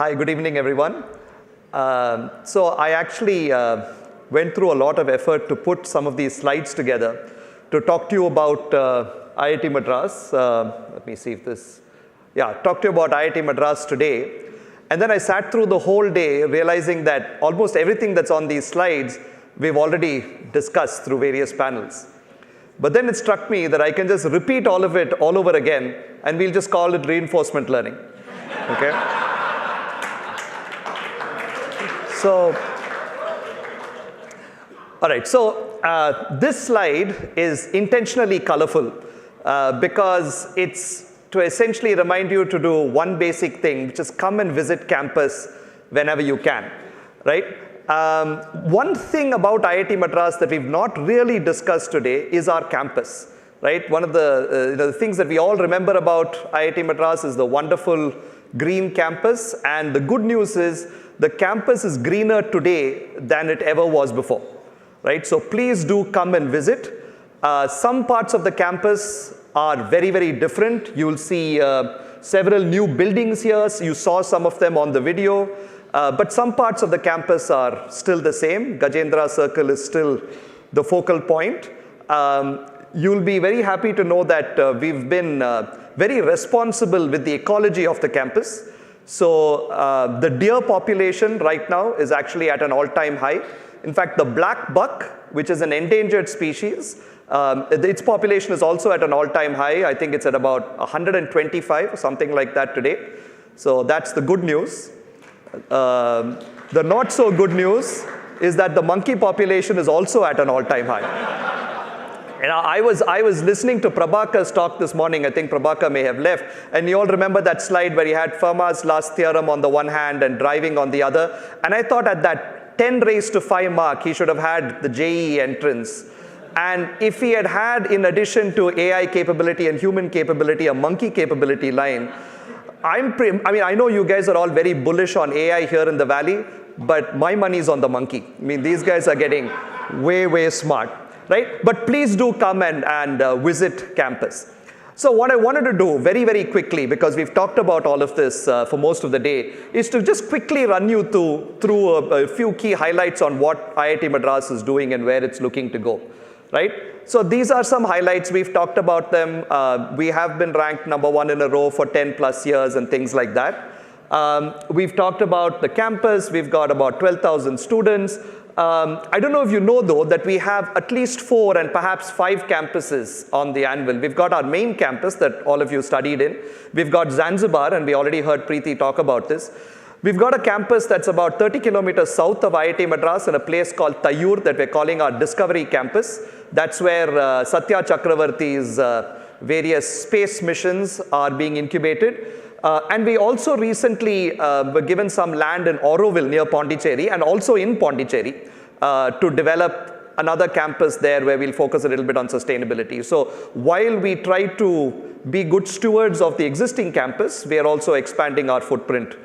Hi, good evening, everyone. So I actually went through a lot of effort to put some of these slides together to talk to you about IIT Madras. Let me see if this, talk to you about IIT Madras today. And then I sat through the whole day realizing that almost everything that's on these slides we've already discussed through various panels. But then it struck me that I can just repeat all of it all over again and we'll just call it reinforcement learning. Okay? So, all right, so this slide is intentionally colorful because it's to essentially remind you to do one basic thing, which is come and visit campus whenever you can, right? One thing about IIT Madras that we've not really discussed today is our campus, right? One of the things that we all remember about IIT Madras is the wonderful green campus, and the good news is the campus is greener today than it ever was before, right? So please do come and visit. Some parts of the campus are very, very different. You'll see several new buildings here. So you saw some of them on the video. But some parts of the campus are still the same. Gajendra Circle is still the focal point. You'll be very happy to know that we've been very responsible with the ecology of the campus. So the deer population right now is actually at an all-time high. In fact, the black buck, which is an endangered species, its population is also at an all-time high. I think it's at about 125 or something like that today. So that's the good news. The not so good news is that the monkey population is also at an all-time high. And I was listening to Prabhakar's talk this morning. I think Prabhakar may have left. And you all remember that slide where he had Fermat's last theorem on the one hand and driving on the other. And I thought at that 10 raised to 5 mark, he should have had the JEE entrance. And if he had had, in addition to AI capability and human capability, a monkey capability line, I know you guys are all very bullish on AI here in the Valley, but my money's on the monkey. I mean, these guys are getting way, way smart, right? But please do come and visit campus. So what I wanted to do very, very quickly, because we've talked about all of this for most of the day, is to just quickly run you through a few key highlights on what IIT Madras is doing and where it's looking to go, right? So these are some highlights. We've talked about them. We have been ranked #1 in a row for 10 plus years and things like that. We've talked about the campus. We've got about 12,000 students. I don't know if you know, though, that we have at least 4 and perhaps 5 campuses on the anvil. We've got our main campus that all of you studied in. We've got Zanzibar, and we already heard Preeti talk about this. We've got a campus that's about 30 kilometers south of IIT Madras in a place called Tayyur that we're calling our Discovery Campus. That's where Satya Chakravarti's various space missions are being incubated. And we also recently were given some land in Auroville near Pondicherry and also in Pondicherry to develop another campus there where we'll focus a little bit on sustainability. So while we try to be good stewards of the existing campus, we are also expanding our footprint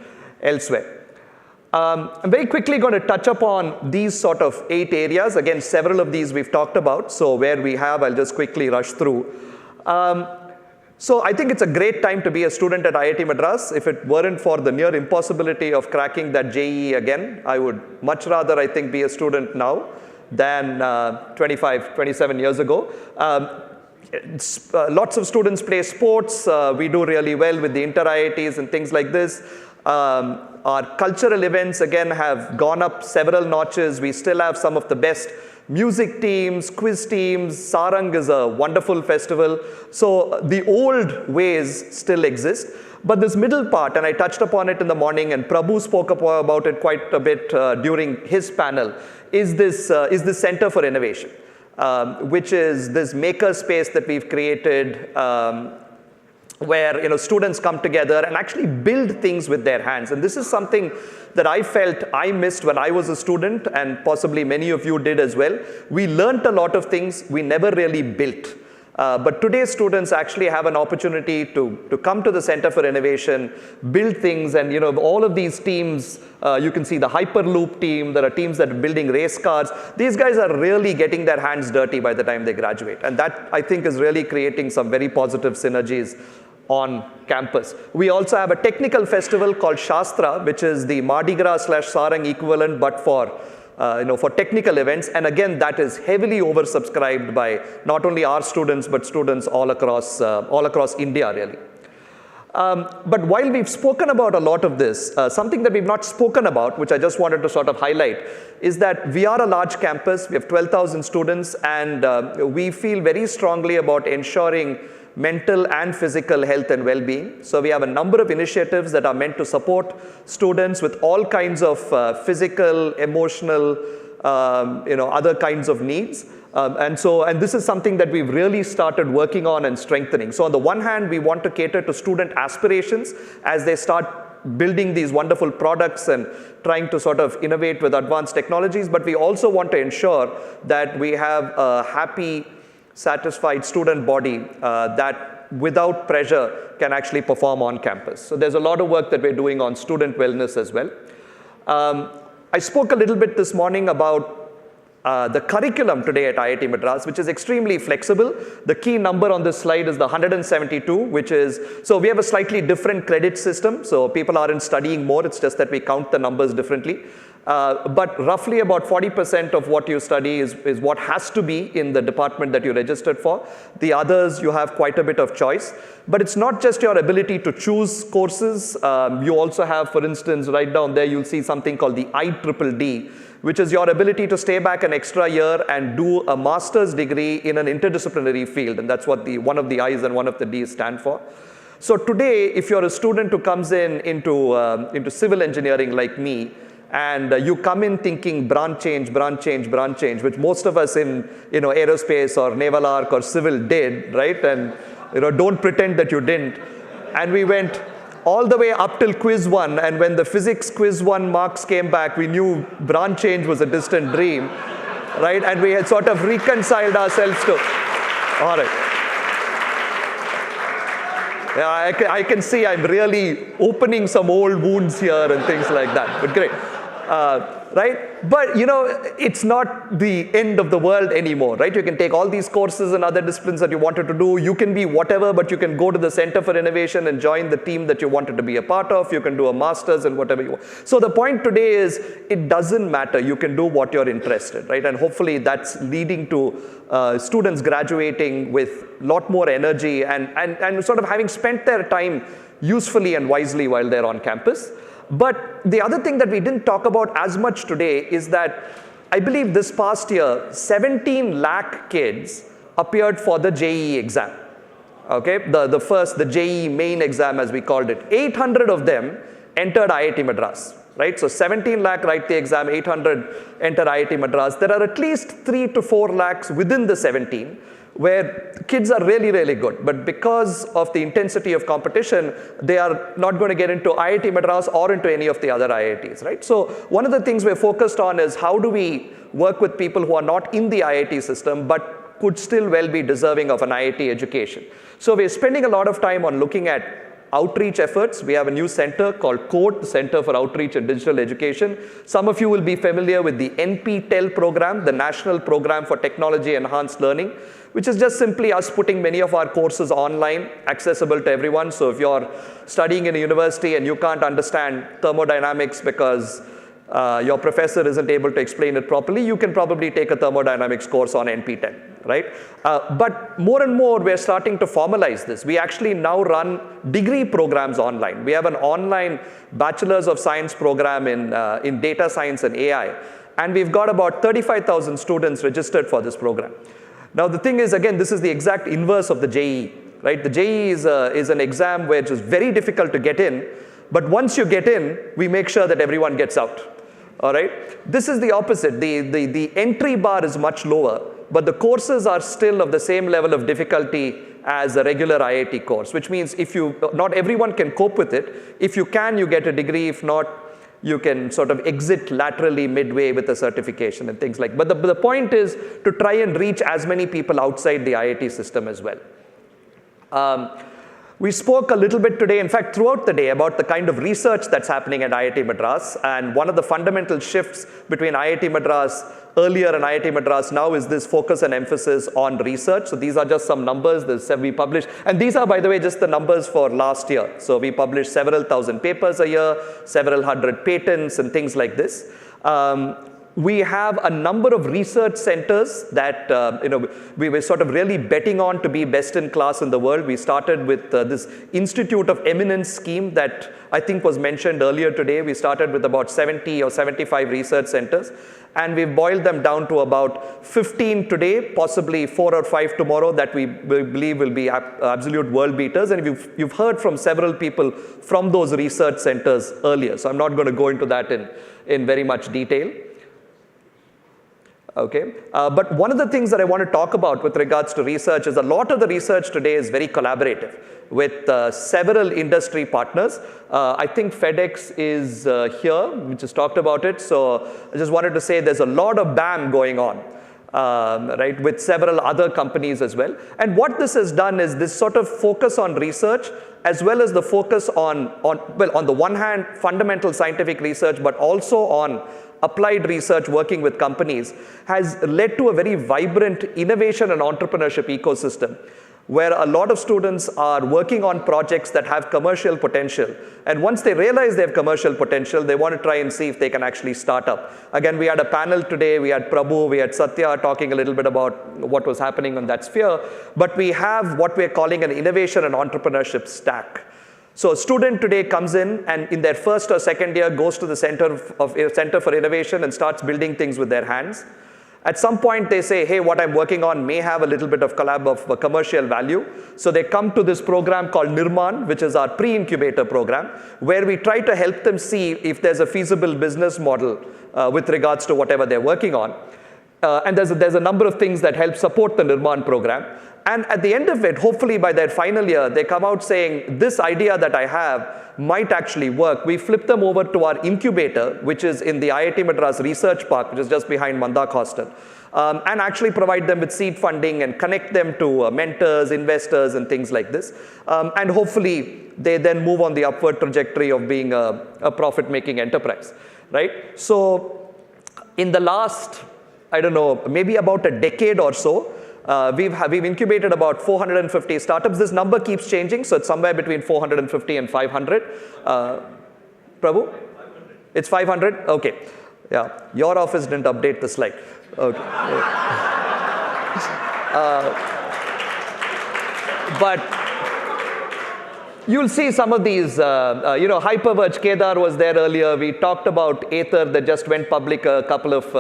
elsewhere. I'm very quickly going to touch upon these sort of 8 areas. Again, several of these we've talked about. So where we have, I'll just quickly rush through. So I think it's a great time to be a student at IIT Madras. If it weren't for the near impossibility of cracking that JEE again, I would much rather, I think, be a student now than 25, 27 years ago. Lots of students play sports. We do really well with the inter-IITs and things like this. Our cultural events, again, have gone up several notches. We still have some of the best music teams, quiz teams. Sarang is a wonderful festival. So the old ways still exist. But this middle part, and I touched upon it in the morning, and Prabhu spoke about it quite a bit during his panel, is this Center for Innovation, which is this maker space that we've created where students come together and actually build things with their hands. And this is something that I felt I missed when I was a student, and possibly many of you did as well. We learned a lot of things we never really built. But today's students actually have an opportunity to come to the Center for Innovation, build things, and all of these teams, you can see the Hyperloop team, there are teams that are building race cars. These guys are really getting their hands dirty by the time they graduate. And that, I think, is really creating some very positive synergies on campus. We also have a technical festival called Shastra, which is the Mardi Gras / Sarang equivalent, but for for technical events. And again, that is heavily oversubscribed by not only our students, but students all across India, really. But while we've spoken about a lot of this, something that we've not spoken about, which I just wanted to sort of highlight, is that we are a large campus. We have 12,000 students, and we feel very strongly about ensuring mental and physical health and well-being. So we have a number of initiatives that are meant to support students with all kinds of physical, emotional, other kinds of needs. And this is something that we've really started working on and strengthening. So on the one hand, we want to cater to student aspirations as they start building these wonderful products and trying to sort of innovate with advanced technologies. But we also want to ensure that we have a happy, satisfied student body that without pressure can actually perform on campus. So there's a lot of work that we're doing on student wellness as well. I spoke a little bit this morning about the curriculum today at IIT Madras, which is extremely flexible. The key number on this slide is the 172, which is, so we have a slightly different credit system. So people aren't studying more, it's just that we count the numbers differently. But roughly about 40% of what you study is what has to be in the department that you registered for. The others, you have quite a bit of choice. But it's not just your ability to choose courses. You also have, for instance, right down there, you'll see something called the IITD, which is your ability to stay back an extra year and do a master's degree in an interdisciplinary field. And that's what one of the I's and one of the D's stand for. So today, if you're a student who comes into civil engineering like me, and you come in thinking branch change, which most of us in aerospace or naval arc or civil did, right? And don't pretend that you didn't. And we went all the way up till quiz 1, and when the physics quiz 1 marks came back, we knew branch change was a distant dream, right? And we had sort of reconciled ourselves to, all right. Yeah, I can see I'm really opening some old wounds here and things like that, but great. Right? But it's not the end of the world anymore, right? You can take all these courses and other disciplines that you wanted to do. You can be whatever, but you can go to the Center for Innovation and join the team that you wanted to be a part of. You can do a master's and whatever you want. So the point today is, it doesn't matter. You can do what you're interested, right? And hopefully that's leading to students graduating with a lot more energy and sort of having spent their time usefully and wisely while they're on campus. But the other thing that we didn't talk about as much today is that I believe this past year, 17 lakh kids appeared for the JEE exam. Okay, the JEE main exam, as we called it. 800 of them entered IIT Madras, right? So 17 lakh write the exam, 800 enter IIT Madras. There are at least 3 to 4 lakhs within the 17 where kids are really, really good. But because of the intensity of competition, they are not going to get into IIT Madras or into any of the other IITs, right? So one of the things we're focused on is how do we work with people who are not in the IIT system, but could still well be deserving of an IIT education. So we're spending a lot of time on looking at outreach efforts. We have a new center called CODE, the Center for Outreach and Digital Education. Some of you will be familiar with the NPTEL program, the National Program for Technology Enhanced Learning, which is just simply us putting many of our courses online, accessible to everyone. So if you're studying in a university and you can't understand thermodynamics because your professor isn't able to explain it properly, you can probably take a thermodynamics course on NPTEL, right? But more and more, we're starting to formalize this. We actually now run degree programs online. We have an online Bachelor's of Science program in data science and AI. And we've got about 35,000 students registered for this program. Now, the thing is, again, this is the exact inverse of the JEE, right? The JEE is an exam where it's very difficult to get in, but once you get in, we make sure that everyone gets out, all right? This is the opposite. The entry bar is much lower, but the courses are still of the same level of difficulty as a regular IIT course, which means not everyone can cope with it. If you can, you get a degree. If not, you can sort of exit laterally midway with a certification and things like. But the point is to try and reach as many people outside the IIT system as well. We spoke a little bit today, in fact, throughout the day, about the kind of research that's happening at IIT Madras. And one of the fundamental shifts between IIT Madras earlier and IIT Madras now is this focus and emphasis on research. So these are just some numbers that we published. And these are, by the way, just the numbers for last year. So we published several thousand papers a year, several hundred patents, and things like this. We have a number of research centers that we were sort of really betting on to be best in class in the world. We started with this Institute of Eminence scheme that I think was mentioned earlier today. We started with about 70 or 75 research centers, and we've boiled them down to about 15 today, possibly 4 or 5 tomorrow, that we believe will be absolute world beaters. And you've heard from several people from those research centers earlier, so I'm not going to go into that in very much detail. Okay, but one of the things that I want to talk about with regards to research is a lot of the research today is very collaborative with several industry partners. I think FedEx is here, we just talked about it. So I just wanted to say there's a lot of BAM going on, right, with several other companies as well. And what this has done is this sort of focus on research, as well as the focus on the one hand, fundamental scientific research, but also on applied research working with companies, has led to a very vibrant innovation and entrepreneurship ecosystem, where a lot of students are working on projects that have commercial potential. And once they realize they have commercial potential, they want to try and see if they can actually start up. Again, we had a panel today, we had Prabhu, we had Satya talking a little bit about what was happening on that sphere. But we have what we're calling an innovation and entrepreneurship stack. So a student today comes in and in their first or second year goes to the Center for Innovation and starts building things with their hands. At some point they say, hey, what I'm working on may have a little bit of commercial value. So they come to this program called Nirman, which is our pre-incubator program, where we try to help them see if there's a feasible business model with regards to whatever they're working on. And there's a number of things that help support the Nirman program. And at the end of it, hopefully by their final year, they come out saying, this idea that I have might actually work. We flip them over to our incubator, which is in the IIT Madras Research Park, which is just behind Mandak Hostel, and actually provide them with seed funding and connect them to mentors, investors, and things like this. And hopefully, they then move on the upward trajectory of being a profit-making enterprise, right? So in the last, I don't know, maybe about a decade or so, we've incubated about 450 startups. This number keeps changing, so it's somewhere between 450 and 500. Prabhu? 500. It's 500? Okay. Yeah, your office didn't update the slide. Okay. But you'll see some of these, Hyperverge, Kedar was there earlier. We talked about Aether that just went public a couple of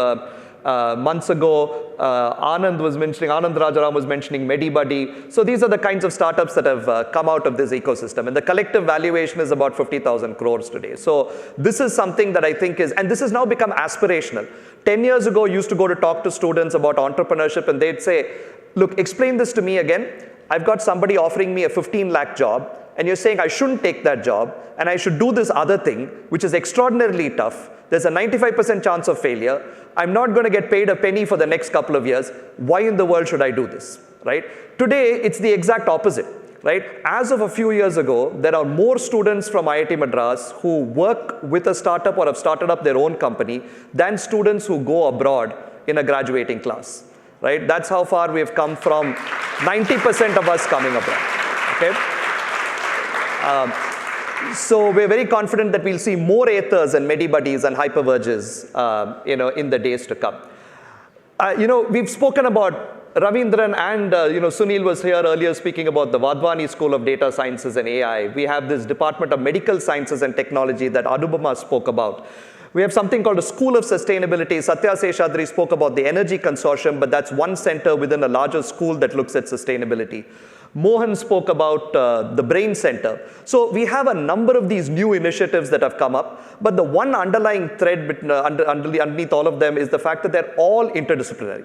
months ago. Anand Rajaram was mentioning MediBuddy. So these are the kinds of startups that have come out of this ecosystem. And the collective valuation is about 50,000 crores today. So this is something that I think is, and this has now become aspirational. 10 years ago, I used to go to talk to students about entrepreneurship, and they'd say, look, explain this to me again. I've got somebody offering me a 15 lakh job, and you're saying I shouldn't take that job, and I should do this other thing, which is extraordinarily tough. There's a 95% chance of failure. I'm not going to get paid a penny for the next couple of years. Why in the world should I do this, right? Today, it's the exact opposite, right? As of a few years ago, there are more students from IIT Madras who work with a startup or have started up their own company than students who go abroad in a graduating class, right? That's how far we've come from 90% of us coming abroad, okay? So we're very confident that we'll see more Aethers and MediBuddies and Hyperverges, in the days to come. We've spoken about Ravindran and Sunil was here earlier speaking about the Vadvani School of Data Sciences and AI. We have this Department of Medical Sciences and Technology that Anubama spoke about. We have something called a School of Sustainability. Satya Seshadri spoke about the Energy Consortium, but that's one center within a larger school that looks at sustainability. Mohan spoke about the Brain Center. So we have a number of these new initiatives that have come up, but the one underlying thread underneath all of them is the fact that they're all interdisciplinary,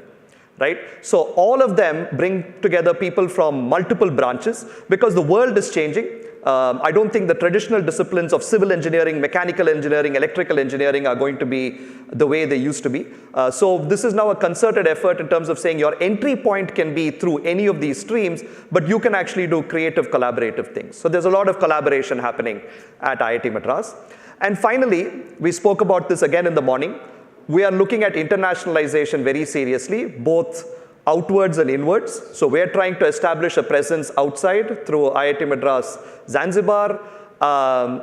right? So all of them bring together people from multiple branches because the world is changing. I don't think the traditional disciplines of civil engineering, mechanical engineering, electrical engineering are going to be the way they used to be. So this is now a concerted effort in terms of saying your entry point can be through any of these streams, but you can actually do creative, collaborative things. So there's a lot of collaboration happening at IIT Madras. And finally, we spoke about this again in the morning. We are looking at internationalization very seriously, both outwards and inwards. So we're trying to establish a presence outside through IIT Madras Zanzibar.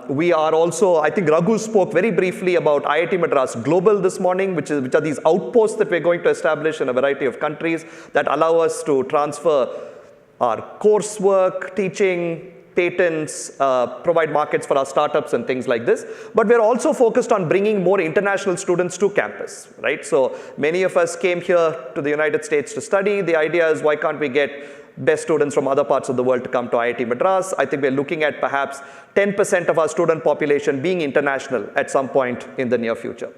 We are also, I think Raghu spoke very briefly about IIT Madras Global this morning, which are these outposts that we're going to establish in a variety of countries that allow us to transfer our coursework, teaching, patents, provide markets for our startups and things like this. But we're also focused on bringing more international students to campus, right? So many of us came here to the United States to study. The idea is, why can't we get best students from other parts of the world to come to IIT Madras? I think we're looking at perhaps 10% of our student population being international at some point in the near future.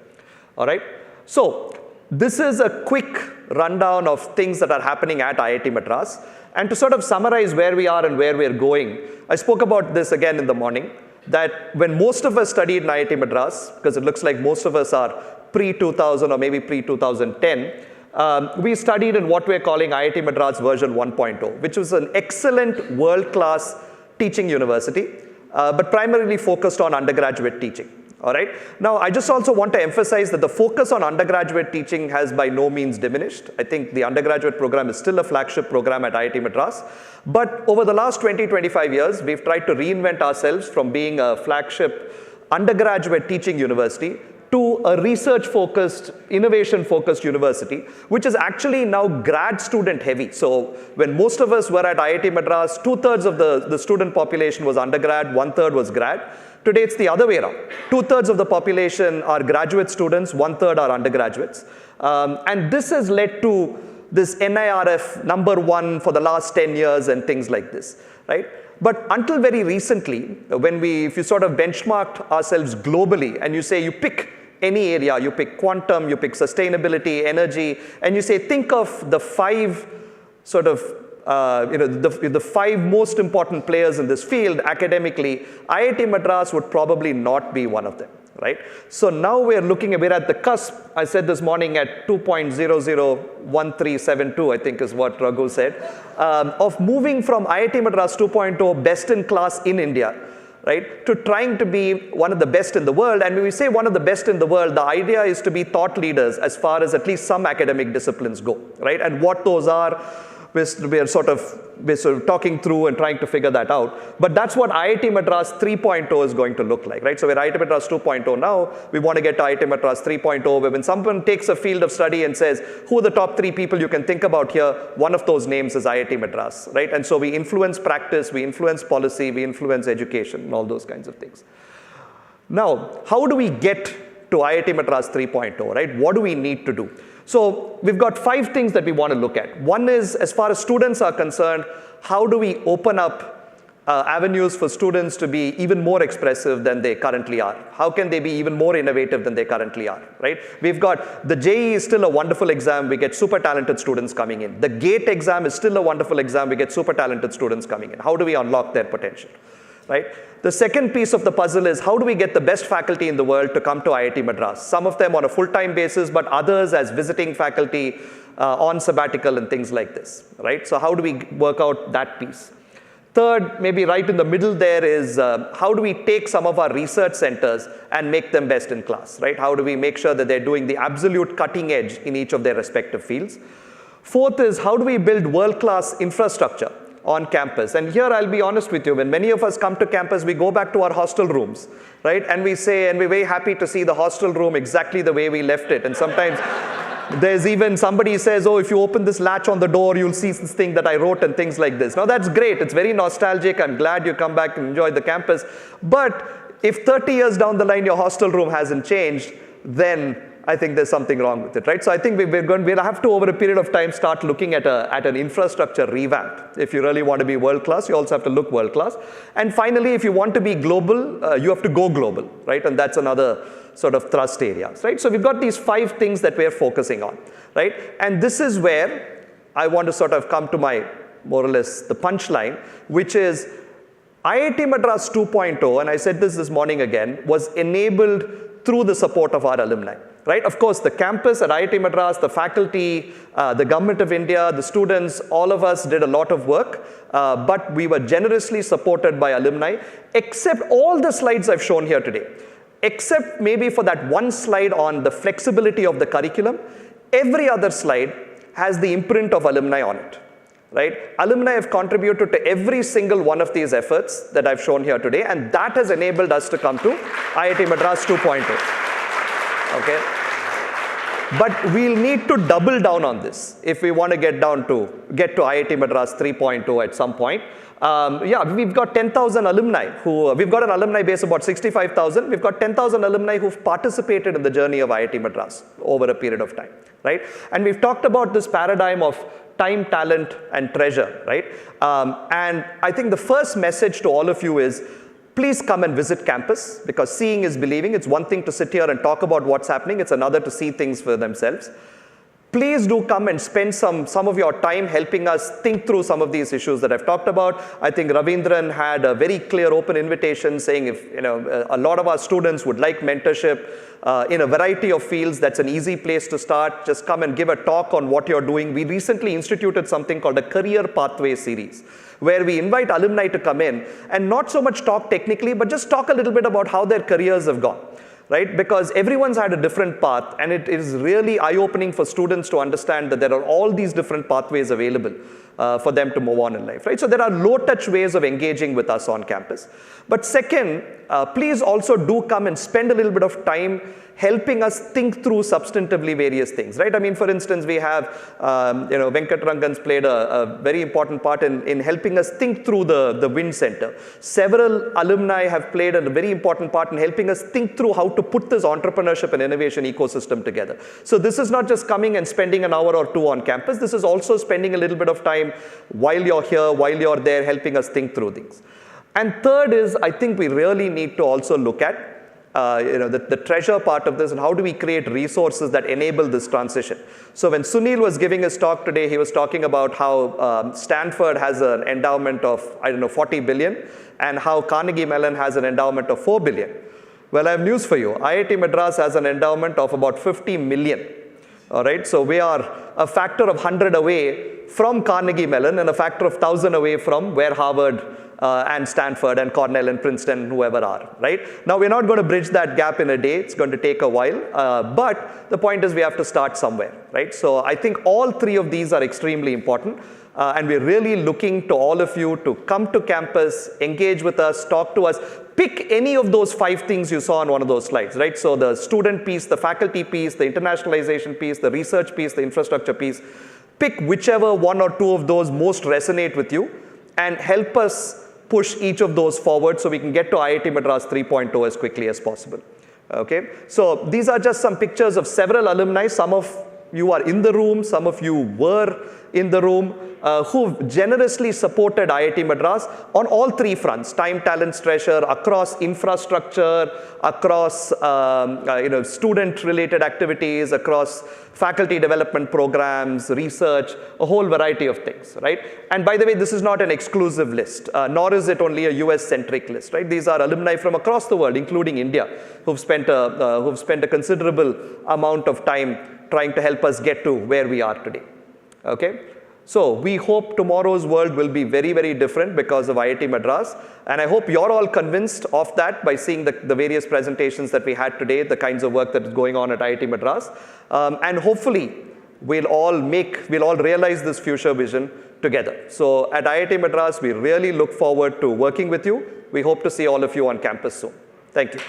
All right? So this is a quick rundown of things that are happening at IIT Madras. And to sort of summarize where we are and where we're going, I spoke about this again in the morning, that when most of us studied in IIT Madras, because it looks like most of us are pre-2000 or maybe pre-2010, we studied in what we're calling IIT Madras version 1.0, which was an excellent world-class teaching university, but primarily focused on undergraduate teaching. All right. Now, I just also want to emphasize that the focus on undergraduate teaching has by no means diminished. I think the undergraduate program is still a flagship program at IIT Madras. But over the last 20, 25 years, we've tried to reinvent ourselves from being a flagship undergraduate teaching university to a research-focused, innovation-focused university, which is actually now grad student heavy. So when most of us were at IIT Madras, 2/3 of the student population was undergrad, 1/3 was grad. Today, it's the other way around. 2/3 of the population are graduate students, 1/3 are undergraduates. And this has led to this NIRF #1 for the last 10 years and things like this, right? But until very recently, if you sort of benchmarked ourselves globally and you say you pick any area, you pick quantum, you pick sustainability, energy, and you say, think of the five sort of the five most important players in this field academically, IIT Madras would probably not be one of them, right? So now we're at the cusp. I said this morning at 2.001372, I think is what Raghu said, of moving from IIT Madras 2.0 best in class in India, right, to trying to be one of the best in the world. And when we say one of the best in the world, the idea is to be thought leaders as far as at least some academic disciplines go, right? And what those are, we're sort of talking through and trying to figure that out. But that's what IIT Madras 3.0 is going to look like, right? So we're IIT Madras 2.0 now. We want to get to IIT Madras 3.0, where when someone takes a field of study and says, who are the top 3 people you can think about here? One of those names is IIT Madras, right? And so we influence practice, we influence policy, we influence education, and all those kinds of things. Now, how do we get to IIT Madras 3.0, right? What do we need to do? So we've got 5 things that we want to look at. One is, as far as students are concerned, how do we open up avenues for students to be even more expressive than they currently are? How can they be even more innovative than they currently are, right? We've got, the JEE is still a wonderful exam. We get super talented students coming in. The GATE exam is still a wonderful exam. We get super talented students coming in. How do we unlock their potential, right? The second piece of the puzzle is, how do we get the best faculty in the world to come to IIT Madras? Some of them on a full-time basis, but others as visiting faculty on sabbatical and things like this, right? So how do we work out that piece? Third, maybe right in the middle there is, how do we take some of our research centers and make them best in class, right? How do we make sure that they're doing the absolute cutting edge in each of their respective fields? Fourth is, how do we build world-class infrastructure on campus? And here I'll be honest with you, when many of us come to campus, we go back to our hostel rooms, right? And we're very happy to see the hostel room exactly the way we left it. And sometimes there's even somebody says, oh, if you open this latch on the door, you'll see this thing that I wrote and things like this. Now that's great. It's very nostalgic. I'm glad you come back and enjoy the campus. But if 30 years down the line, your hostel room hasn't changed, then I think there's something wrong with it, right? So I think we'll have to, over a period of time, start looking at an infrastructure revamp. If you really want to be world-class, you also have to look world-class. And finally, if you want to be global, you have to go global, right? And that's another sort of thrust areas, right? So we've got these 5 things that we're focusing on, right? And this is where I want to sort of come to my, more or less, the punchline, which is, IIT Madras 2.0, and I said this morning again, was enabled through the support of our alumni. Right? Of course, the campus at IIT Madras, the faculty, the government of India, the students, all of us did a lot of work, but we were generously supported by alumni, except all the slides I've shown here today. Except maybe for that one slide on the flexibility of the curriculum, every other slide has the imprint of alumni on it. Right? Alumni have contributed to every single one of these efforts that I've shown here today, and that has enabled us to come to IIT Madras 2.0. Okay? But we'll need to double down on this if we want to get to IIT Madras 3.0 at some point. Yeah, we've got 10,000 alumni we've got an alumni base of about 65,000. We've got 10,000 alumni who've participated in the journey of IIT Madras over a period of time, right? And we've talked about this paradigm of time, talent, and treasure, right? And I think the first message to all of you is, please come and visit campus, because seeing is believing. It's one thing to sit here and talk about what's happening. It's another to see things for themselves. Please do come and spend some of your time helping us think through some of these issues that I've talked about. I think Ravindran had a very clear open invitation saying if a lot of our students would like mentorship in a variety of fields, that's an easy place to start. Just come and give a talk on what you're doing. We recently instituted something called a Career Pathway series, where we invite alumni to come in and not so much talk technically, but just talk a little bit about how their careers have gone. Right? Because everyone's had a different path, and it is really eye-opening for students to understand that there are all these different pathways available for them to move on in life. Right? So there are low-touch ways of engaging with us on campus. But second, please also do come and spend a little bit of time helping us think through substantively various things, right? I mean, for instance, we have, Venkat Rangan's played a very important part in helping us think through the Wind Center. Several alumni have played a very important part in helping us think through how to put this entrepreneurship and innovation ecosystem together. So this is not just coming and spending an hour or two on campus. This is also spending a little bit of time while you're here, while you're there, helping us think through things. And third is, I think we really need to also look at the treasure part of this, and how do we create resources that enable this transition. So when Sunil was giving his talk today, he was talking about how Stanford has an endowment of, 40 billion, and how Carnegie Mellon has an endowment of 4 billion. Well, I have news for you. IIT Madras has an endowment of about 50 million. All right, so we are a factor of 100 away from Carnegie Mellon and a factor of 1,000 away from where Harvard and Stanford and Cornell and Princeton, whoever are, right? Now, we're not going to bridge that gap in a day. It's going to take a while. But the point is we have to start somewhere, right? So I think all three of these are extremely important. And we're really looking to all of you to come to campus, engage with us, talk to us. Pick any of those 5 things you saw on one of those slides, right? So the student piece, the faculty piece, the internationalization piece, the research piece, the infrastructure piece. Pick whichever 1 or 2 of those most resonate with you and help us push each of those forward so we can get to IIT Madras 3.0 as quickly as possible. Okay? So these are just some pictures of several alumni. Some of you are in the room, some of you were in the room, who've generously supported IIT Madras on all 3 fronts: time, talent, treasure, across infrastructure, across student-related activities, across faculty development programs, research, a whole variety of things, right? And by the way, this is not an exclusive list, nor is it only a US-centric list, right? These are alumni from across the world, including India, who've spent a considerable amount of time trying to help us get to where we are today. Okay? So we hope tomorrow's world will be very, very different because of IIT Madras. And I hope you're all convinced of that by seeing the various presentations that we had today, the kinds of work that is going on at IIT Madras. And hopefully, we'll all realize this future vision together. So at IIT Madras, we really look forward to working with you. We hope to see all of you on campus soon. Thank you.